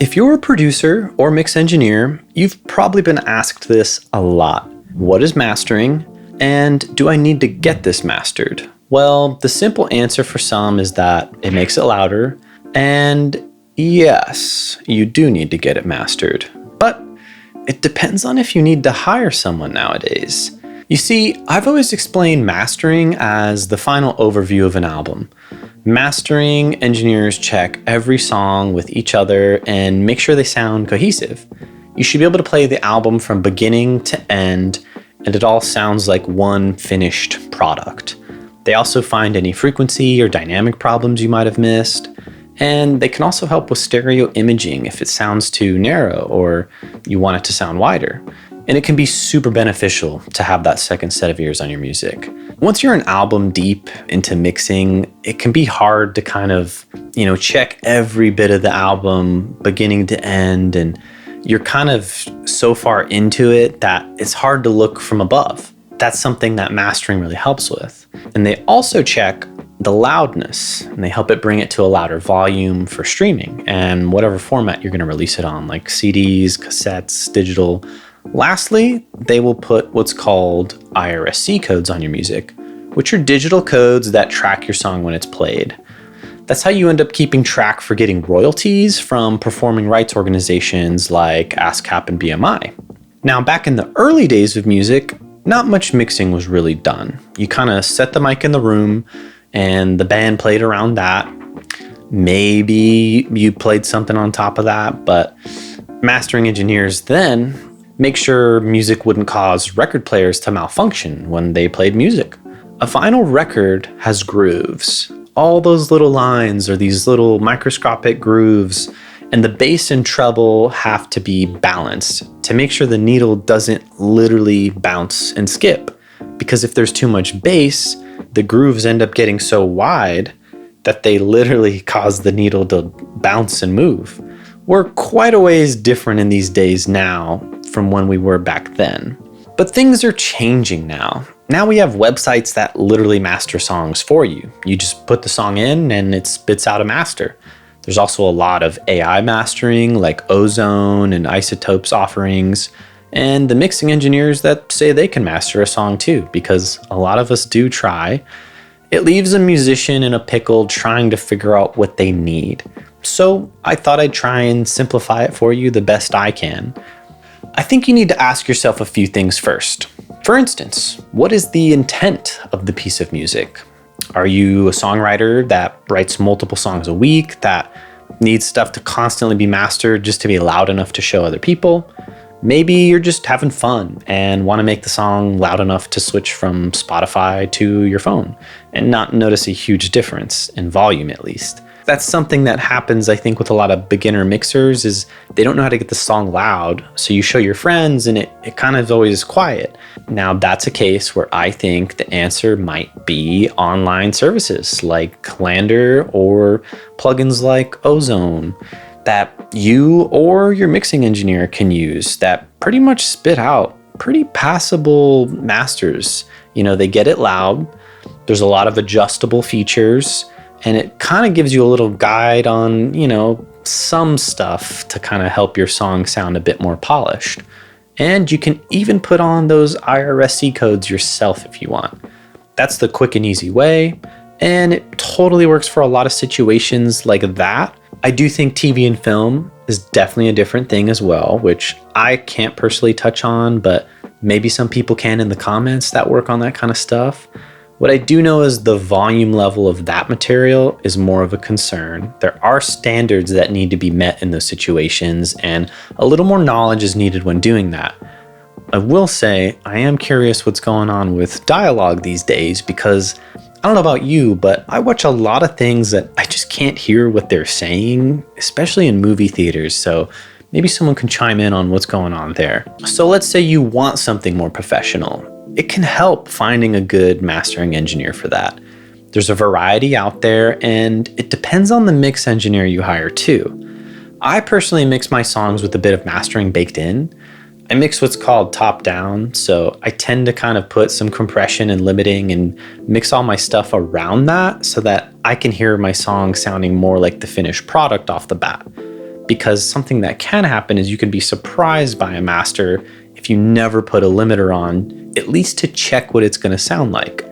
If you're a producer or mix engineer, you've probably been asked this a lot. What is mastering? And do I need to get this mastered? Well, the simple answer for some is that it makes it louder. And yes, you do need to get it mastered. But it depends on if you need to hire someone nowadays. You see, I've always explained mastering as the final overview of an album. Mastering engineers check every song with each other and make sure they sound cohesive. You should be able to play the album from beginning to end, and it all sounds like one finished product. They also find any frequency or dynamic problems you might have missed, and they can also help with stereo imaging if it sounds too narrow or you want it to sound wider. And it can be super beneficial to have that second set of ears on your music. Once you're an album deep into mixing, it can be hard to kind of, check every bit of the album beginning to end. And you're kind of so far into it that it's hard to look from above. That's something that mastering really helps with. And they also check the loudness, and they help it bring it to a louder volume for streaming and whatever format you're going to release it on, like CDs, cassettes, digital. Lastly, they will put what's called IRSC codes on your music, which are digital codes that track your song when it's played. That's how you end up keeping track for getting royalties from performing rights organizations like ASCAP and BMI. Now, back in the early days of music, not much mixing was really done. You kind of set the mic in the room and the band played around that. Maybe you played something on top of that, but mastering engineers then make sure music wouldn't cause record players to malfunction when they played music. A vinyl record has grooves. All those little lines are these little microscopic grooves, and the bass and treble have to be balanced to make sure the needle doesn't literally bounce and skip. Because if there's too much bass, the grooves end up getting so wide that they literally cause the needle to bounce and move. We're quite a ways different in these days now from when we were back then. But things are changing now. Now we have websites that literally master songs for you. You just put the song in and it spits out a master. There's also a lot of AI mastering like Ozone and Isotope's offerings, and the mixing engineers that say they can master a song too, because a lot of us do try. It leaves a musician in a pickle trying to figure out what they need. So I thought I'd try and simplify it for you the best I can. I think you need to ask yourself a few things first. For instance, what is the intent of the piece of music? Are you a songwriter that writes multiple songs a week, that needs stuff to constantly be mastered just to be loud enough to show other people? Maybe you're just having fun and want to make the song loud enough to switch from Spotify to your phone and not notice a huge difference in volume, at least. That's something that happens, I think, with a lot of beginner mixers is they don't know how to get the song loud. So you show your friends and it kind of always is quiet. Now that's a case where I think the answer might be online services like Lander or plugins like Ozone that you or your mixing engineer can use that pretty much spit out pretty passable masters. They get it loud. There's a lot of adjustable features. And it kind of gives you a little guide on, some stuff to kind of help your song sound a bit more polished. And you can even put on those IRSC codes yourself if you want. That's the quick and easy way. And it totally works for a lot of situations like that. I do think TV and film is definitely a different thing as well, which I can't personally touch on, but maybe some people can in the comments that work on that kind of stuff. What I do know is the volume level of that material is more of a concern. There are standards that need to be met in those situations, and a little more knowledge is needed when doing that. I will say I am curious what's going on with dialogue these days, because I don't know about you, but I watch a lot of things that I just can't hear what they're saying, especially in movie theaters. So maybe someone can chime in on what's going on there. So let's say you want something more professional. It can help finding a good mastering engineer for that. There's a variety out there, and it depends on the mix engineer you hire too. I personally mix my songs with a bit of mastering baked in. I mix what's called top down, so I tend to kind of put some compression and limiting and mix all my stuff around that so that I can hear my song sounding more like the finished product off the bat. because something that can happen is you can be surprised by a master if you never put a limiter on, at least to check what it's going to sound like.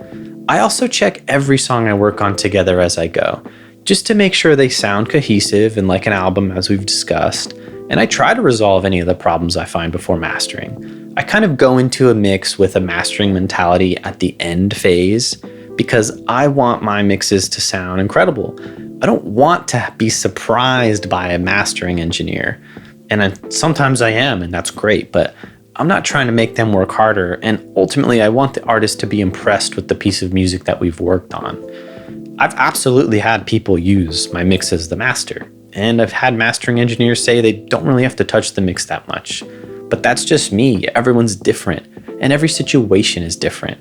I also check every song I work on together as I go, just to make sure they sound cohesive and like an album, as we've discussed. And I try to resolve any of the problems I find before mastering. I kind of go into a mix with a mastering mentality at the end phase because I want my mixes to sound incredible. I don't want to be surprised by a mastering engineer. And sometimes I am, and that's great, but I'm not trying to make them work harder. And ultimately, I want the artist to be impressed with the piece of music that we've worked on. I've absolutely had people use my mix as the master, and I've had mastering engineers say they don't really have to touch the mix that much. But that's just me. Everyone's different, and every situation is different.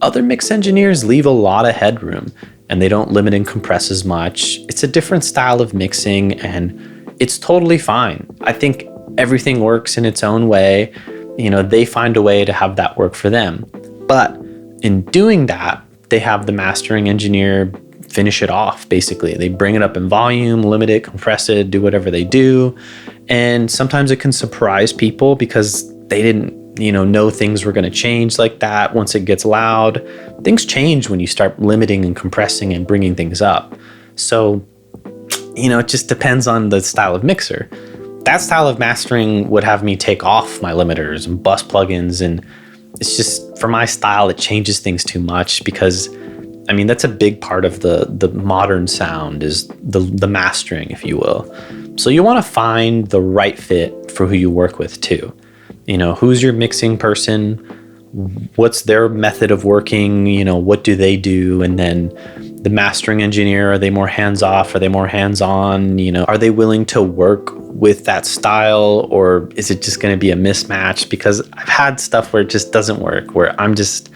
Other mix engineers leave a lot of headroom, and they don't limit and compress as much. It's a different style of mixing, and it's totally fine. I think everything works in its own way. They find a way to have that work for them. But in doing that, they have the mastering engineer finish it off, basically. They bring it up in volume, limit it, compress it, do whatever they do. And sometimes it can surprise people because they didn't, know things were going to change like that. Once it gets loud, things change when you start limiting and compressing and bringing things up. So, it just depends on the style of mixer. That style of mastering would have me take off my limiters and bus plugins, and it's just, for my style, it changes things too much because, that's a big part of the modern sound is the mastering, if you will. So you want to find the right fit for who you work with too. Who's your mixing person? What's their method of working? What do they do? And then the mastering engineer, are they more hands-off? Are they more hands-on? Are they willing to work with that style, or is it just going to be a mismatch? Because I've had stuff where it just doesn't work, where I'm just,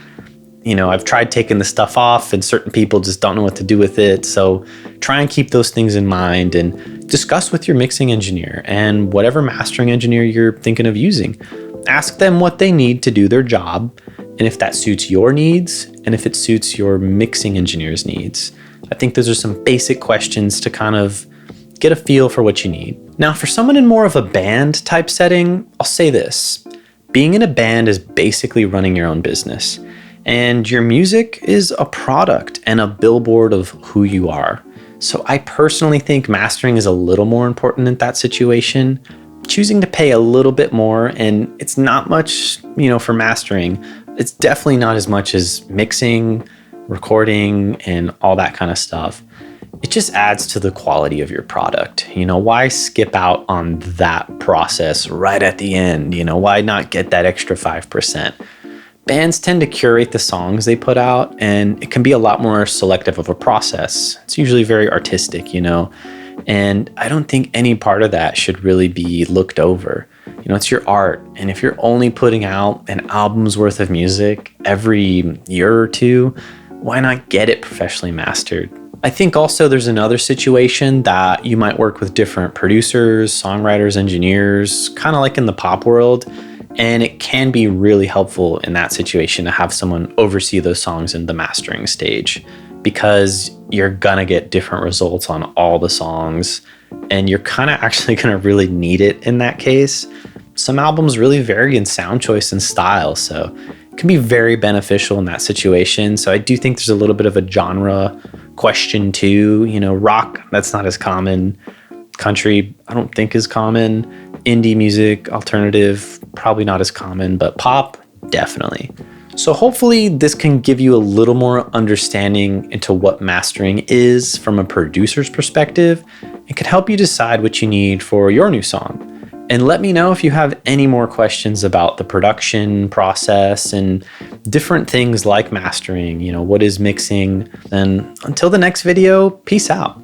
I've tried taking the stuff off and certain people just don't know what to do with it. So try and keep those things in mind and discuss with your mixing engineer and whatever mastering engineer you're thinking of using. Ask them what they need to do their job, and if that suits your needs, and if it suits your mixing engineer's needs. I think those are some basic questions to kind of get a feel for what you need. Now, for someone in more of a band type setting, I'll say this. Being in a band is basically running your own business, and your music is a product and a billboard of who you are. So I personally think mastering is a little more important in that situation. Choosing to pay a little bit more, and it's not much, for mastering. It's definitely not as much as mixing, recording, and all that kind of stuff. It just adds to the quality of your product. Why skip out on that process right at the end? Why not get that extra 5%? Bands tend to curate the songs they put out, and it can be a lot more selective of a process. It's usually very artistic, and I don't think any part of that should really be looked over. It's your art, and if you're only putting out an album's worth of music every year or two, why not get it professionally mastered? I think also there's another situation that you might work with different producers, songwriters, engineers, kind of like in the pop world. And it can be really helpful in that situation to have someone oversee those songs in the mastering stage, because you're gonna get different results on all the songs, and you're kind of actually gonna really need it in that case. Some albums really vary in sound choice and style, so it can be very beneficial in that situation. So I do think there's a little bit of a genre question too. Rock, that's not as common. Country, I don't think is common. Indie music, alternative, probably not as common, but pop, definitely. So hopefully this can give you a little more understanding into what mastering is from a producer's perspective. It can help you decide what you need for your new song. And let me know if you have any more questions about the production process and different things like mastering, what is mixing. And until the next video, peace out.